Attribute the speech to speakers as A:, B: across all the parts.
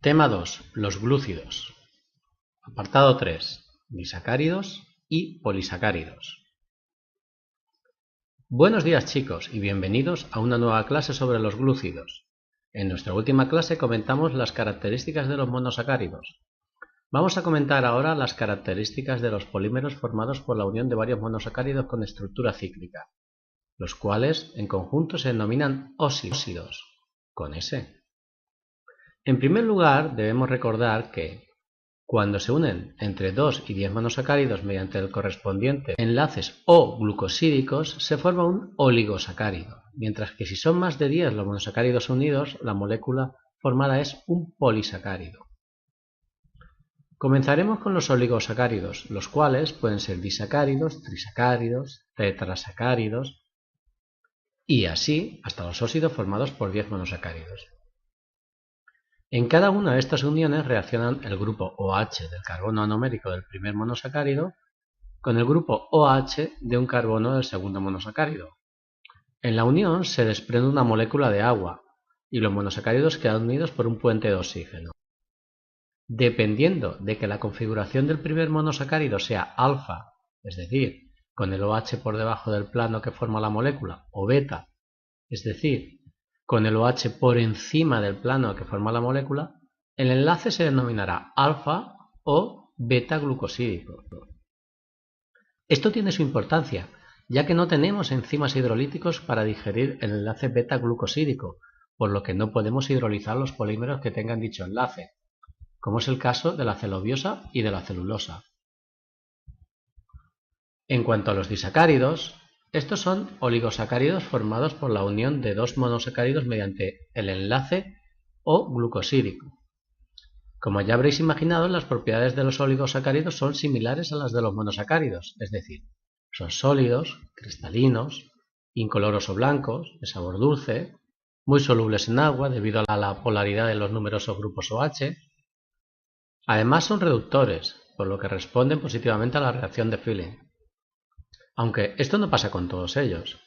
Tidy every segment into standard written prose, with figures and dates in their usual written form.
A: Tema 2. Los glúcidos. Apartado 3. Disacáridos y polisacáridos. Buenos días, chicos, y bienvenidos a una nueva clase sobre los glúcidos. En nuestra última clase comentamos las características de los monosacáridos. Vamos a comentar ahora las características de los polímeros formados por la unión de varios monosacáridos con estructura cíclica, los cuales en conjunto se denominan óxidos, con S. En primer lugar, debemos recordar que cuando se unen entre 2 y 10 monosacáridos mediante el correspondiente enlaces O-glucosídicos, se forma un oligosacárido, mientras que si son más de 10 los monosacáridos unidos, la molécula formada es un polisacárido. Comenzaremos con los oligosacáridos, los cuales pueden ser disacáridos, trisacáridos, tetrasacáridos y así hasta los óxidos formados por 10 monosacáridos. En cada una de estas uniones reaccionan el grupo OH del carbono anomérico del primer monosacárido con el grupo OH de un carbono del segundo monosacárido. En la unión se desprende una molécula de agua y los monosacáridos quedan unidos por un puente de oxígeno. Dependiendo de que la configuración del primer monosacárido sea alfa, es decir, con el OH por debajo del plano que forma la molécula, o beta, es decir, con el OH por encima del plano que forma la molécula, el enlace se denominará alfa o beta glucosídico. Esto tiene su importancia, ya que no tenemos enzimas hidrolíticos para digerir el enlace beta glucosídico, por lo que no podemos hidrolizar los polímeros que tengan dicho enlace, como es el caso de la celobiosa y de la celulosa. En cuanto a los disacáridos, estos son oligosacáridos formados por la unión de 2 monosacáridos mediante el enlace O-glucosídico. Como ya habréis imaginado, las propiedades de los oligosacáridos son similares a las de los monosacáridos, es decir, son sólidos, cristalinos, incoloros o blancos, de sabor dulce, muy solubles en agua debido a la polaridad de los numerosos grupos OH. Además son reductores, por lo que responden positivamente a la reacción de Feeling. Aunque esto no pasa con todos ellos,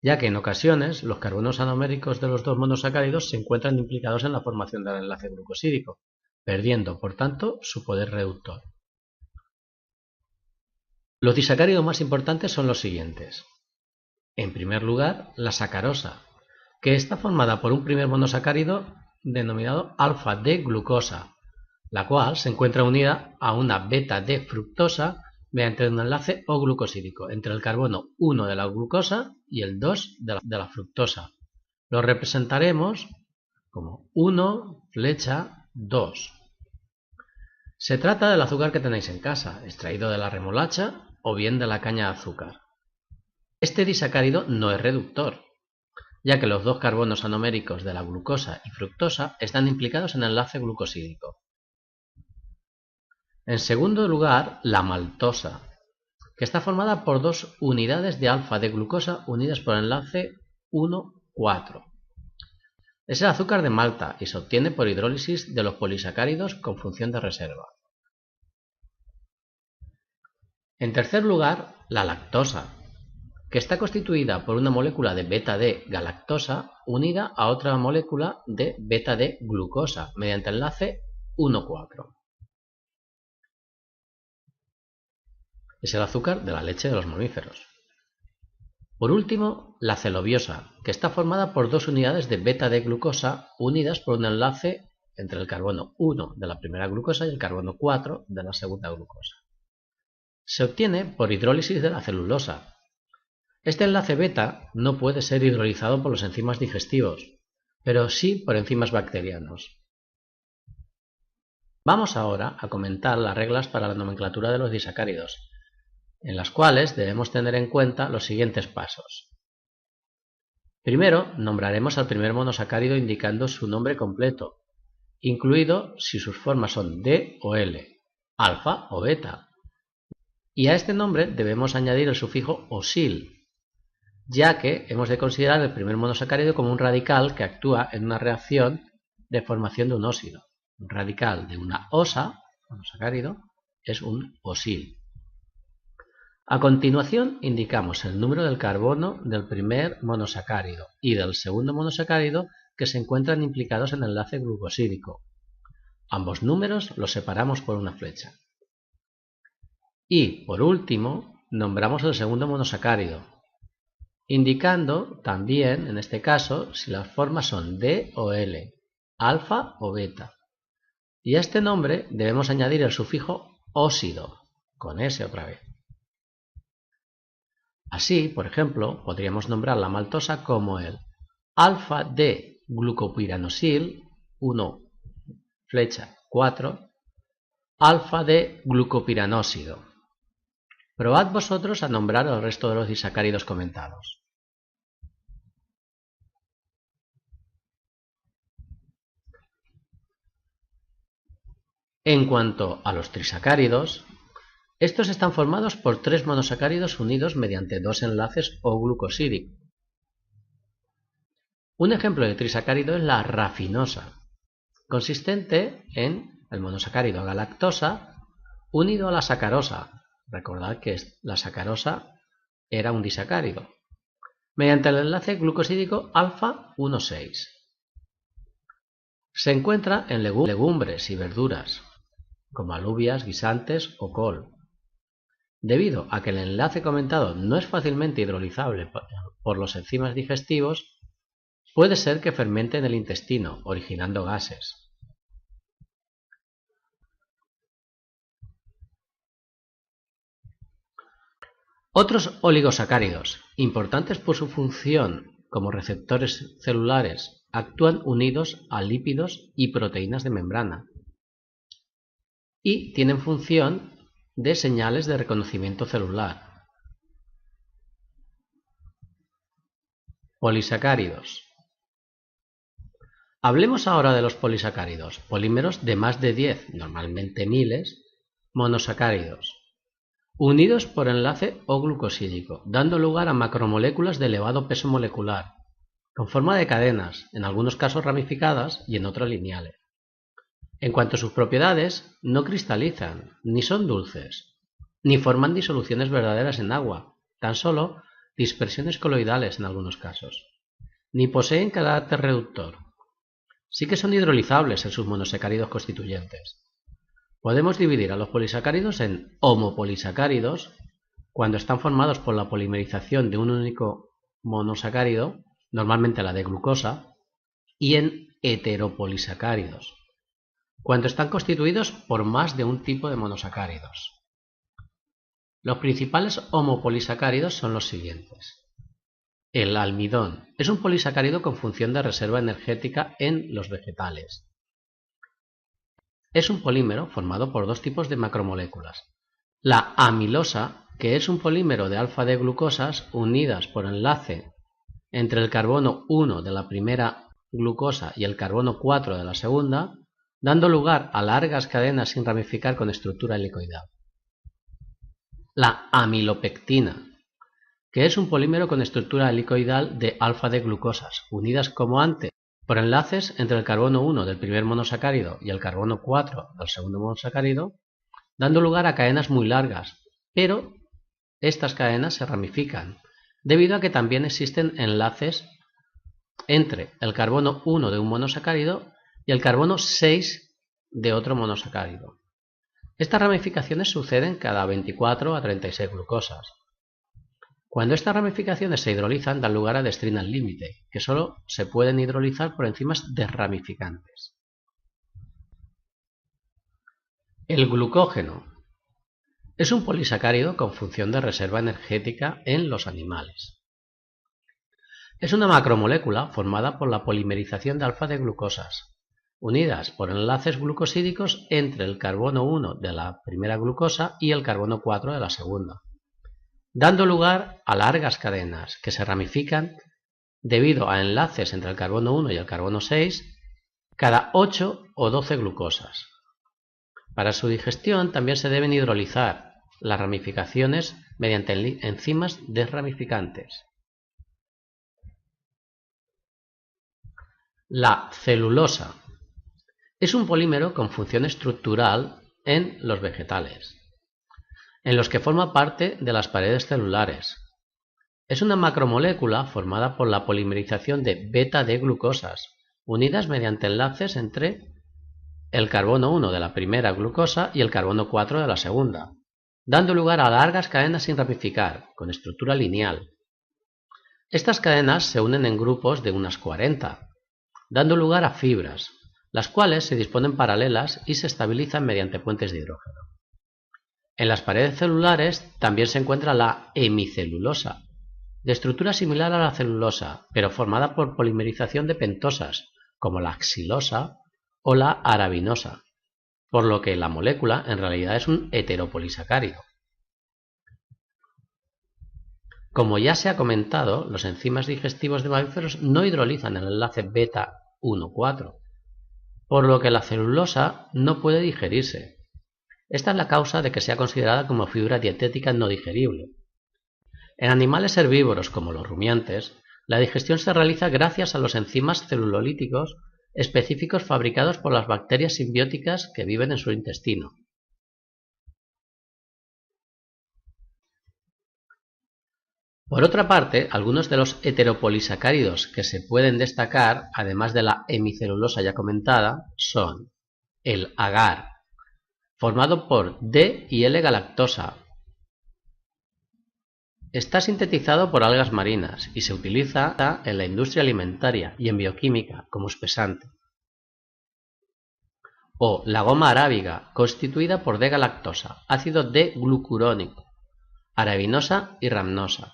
A: ya que en ocasiones los carbonos anoméricos de los 2 monosacáridos se encuentran implicados en la formación del enlace glucosídico, perdiendo, por tanto, su poder reductor. Los disacáridos más importantes son los siguientes. En primer lugar, la sacarosa, que está formada por un primer monosacárido denominado alfa-D-glucosa, la cual se encuentra unida a una beta-D-fructosa mediante un enlace O-glucosídico entre el carbono 1 de la glucosa y el 2 de la fructosa. Lo representaremos como 1, flecha, 2. Se trata del azúcar que tenéis en casa, extraído de la remolacha o bien de la caña de azúcar. Este disacárido no es reductor, ya que los 2 carbonos anoméricos de la glucosa y fructosa están implicados en el enlace glucosídico. En segundo lugar, la maltosa, que está formada por 2 unidades de alfa de glucosa unidas por enlace 1,4. Es el azúcar de Malta y se obtiene por hidrólisis de los polisacáridos con función de reserva. En tercer lugar, la lactosa, que está constituida por una molécula de beta-D-galactosa unida a otra molécula de beta-D-glucosa mediante enlace 1,4. Es el azúcar de la leche de los mamíferos. Por último, la celobiosa, que está formada por 2 unidades de beta-D-glucosa unidas por un enlace entre el carbono 1 de la primera glucosa y el carbono 4 de la segunda glucosa. Se obtiene por hidrólisis de la celulosa. Este enlace beta no puede ser hidrolizado por los enzimas digestivos, pero sí por enzimas bacterianos. Vamos ahora a comentar las reglas para la nomenclatura de los disacáridos, en las cuales debemos tener en cuenta los siguientes pasos. Primero, nombraremos al primer monosacárido indicando su nombre completo, incluido si sus formas son D o L, alfa o beta. Y a este nombre debemos añadir el sufijo osil, ya que hemos de considerar el primer monosacárido como un radical que actúa en una reacción de formación de un óxido. Un radical de una osa, monosacárido, es un osil. A continuación indicamos el número del carbono del primer monosacárido y del segundo monosacárido que se encuentran implicados en el enlace glucosídico. Ambos números los separamos por una flecha. Y, por último, nombramos el segundo monosacárido, indicando también, en este caso, si las formas son D o L, alfa o beta. Y a este nombre debemos añadir el sufijo ósido, con S otra vez. Así, por ejemplo, podríamos nombrar la maltosa como el alfa de glucopiranosil 1, flecha 4, alfa de glucopiranósido. Probad vosotros a nombrar el resto de los disacáridos comentados. En cuanto a los trisacáridos, estos están formados por 3 monosacáridos unidos mediante 2 enlaces O-glucosídicos. Un ejemplo de trisacárido es la rafinosa, consistente en el monosacárido galactosa unido a la sacarosa. Recordad que la sacarosa era un disacárido, mediante el enlace glucosídico alfa 1,6. Se encuentra en legumbres y verduras, como alubias, guisantes o col. Debido a que el enlace comentado no es fácilmente hidrolizable por los enzimas digestivos, puede ser que fermente en el intestino, originando gases. Otros oligosacáridos, importantes por su función como receptores celulares, actúan unidos a lípidos y proteínas de membrana y tienen función de señales de reconocimiento celular. Polisacáridos. Hablemos ahora de los polisacáridos, polímeros de más de 10, normalmente miles, monosacáridos, unidos por enlace O-glucosídico, dando lugar a macromoléculas de elevado peso molecular, con forma de cadenas, en algunos casos ramificadas y en otros lineales. En cuanto a sus propiedades, no cristalizan, ni son dulces, ni forman disoluciones verdaderas en agua, tan solo dispersiones coloidales en algunos casos, ni poseen carácter reductor. Sí que son hidrolizables en sus monosacáridos constituyentes. Podemos dividir a los polisacáridos en homopolisacáridos, cuando están formados por la polimerización de un único monosacárido, normalmente la de glucosa, y en heteropolisacáridos, cuando están constituidos por más de un tipo de monosacáridos. Los principales homopolisacáridos son los siguientes. El almidón es un polisacárido con función de reserva energética en los vegetales. Es un polímero formado por 2 tipos de macromoléculas. La amilosa, que es un polímero de alfa-D glucosas unidas por enlace entre el carbono 1 de la primera glucosa y el carbono 4 de la segunda, dando lugar a largas cadenas sin ramificar con estructura helicoidal. La amilopectina, que es un polímero con estructura helicoidal de alfa-D glucosas, unidas como antes por enlaces entre el carbono 1 del primer monosacárido y el carbono 4 del segundo monosacárido, dando lugar a cadenas muy largas, pero estas cadenas se ramifican, debido a que también existen enlaces entre el carbono 1 de un monosacárido y el carbono 6 de otro monosacárido. Estas ramificaciones suceden cada 24 a 36 glucosas. Cuando estas ramificaciones se hidrolizan, dan lugar a destrina al límite, que solo se pueden hidrolizar por enzimas desramificantes. El glucógeno es un polisacárido con función de reserva energética en los animales. Es una macromolécula formada por la polimerización de alfa-D glucosas, unidas por enlaces glucosídicos entre el carbono 1 de la primera glucosa y el carbono 4 de la segunda, dando lugar a largas cadenas que se ramifican debido a enlaces entre el carbono 1 y el carbono 6 cada 8 o 12 glucosas. Para su digestión también se deben hidrolizar las ramificaciones mediante enzimas desramificantes. La celulosa es un polímero con función estructural en los vegetales, en los que forma parte de las paredes celulares. Es una macromolécula formada por la polimerización de beta-D glucosas, unidas mediante enlaces entre el carbono 1 de la primera glucosa y el carbono 4 de la segunda, dando lugar a largas cadenas sin ramificar, con estructura lineal. Estas cadenas se unen en grupos de unas 40, dando lugar a fibras, las cuales se disponen paralelas y se estabilizan mediante puentes de hidrógeno. En las paredes celulares también se encuentra la hemicelulosa, de estructura similar a la celulosa, pero formada por polimerización de pentosas, como la xilosa o la arabinosa, por lo que la molécula en realidad es un heteropolisacárido. Como ya se ha comentado, los enzimas digestivos de mamíferos no hidrolizan el enlace beta 1,4, por lo que la celulosa no puede digerirse. Esta es la causa de que sea considerada como fibra dietética no digerible. En animales herbívoros como los rumiantes, la digestión se realiza gracias a los enzimas celulolíticos específicos fabricados por las bacterias simbióticas que viven en su intestino. Por otra parte, algunos de los heteropolisacáridos que se pueden destacar, además de la hemicelulosa ya comentada, son el agar, formado por D y L-galactosa. Está sintetizado por algas marinas y se utiliza en la industria alimentaria y en bioquímica como espesante. O la goma arábiga, constituida por D-galactosa, ácido D-glucurónico, arabinosa y rhamnosa.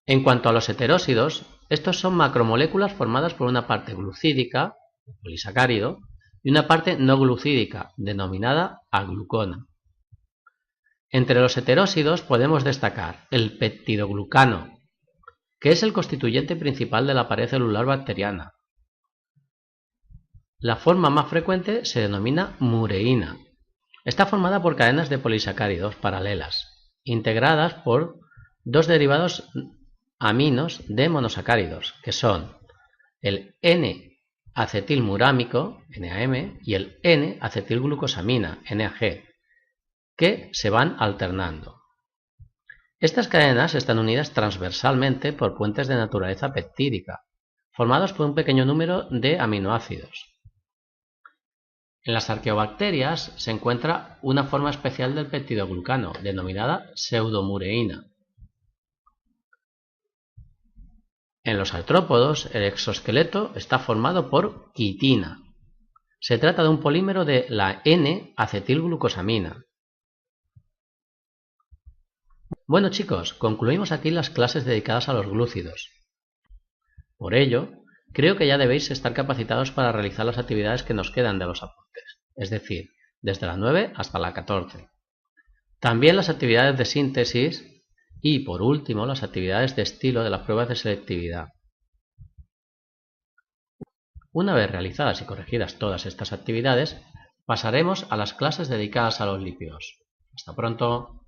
A: En cuanto a los heterósidos, estos son macromoléculas formadas por una parte glucídica, polisacárido, y una parte no glucídica, denominada aglucona. Entre los heterósidos podemos destacar el peptidoglucano, que es el constituyente principal de la pared celular bacteriana. La forma más frecuente se denomina mureína. Está formada por cadenas de polisacáridos paralelas, integradas por dos derivados aminos de monosacáridos, que son el N-acetilmurámico, NAM, y el N-acetilglucosamina, NAG, que se van alternando. Estas cadenas están unidas transversalmente por puentes de naturaleza peptídica, formados por un pequeño número de aminoácidos. En las arqueobacterias se encuentra una forma especial del peptidoglucano, denominada pseudomureína. En los artrópodos, el exoesqueleto está formado por quitina. Se trata de un polímero de la N-acetilglucosamina. Bueno chicos, concluimos aquí las clases dedicadas a los glúcidos. Por ello, creo que ya debéis estar capacitados para realizar las actividades que nos quedan de los apuntes, es decir, desde la 9 hasta la 14. También las actividades de síntesis y, por último, las actividades de estilo de las pruebas de selectividad. Una vez realizadas y corregidas todas estas actividades, pasaremos a las clases dedicadas a los lípidos. Hasta pronto.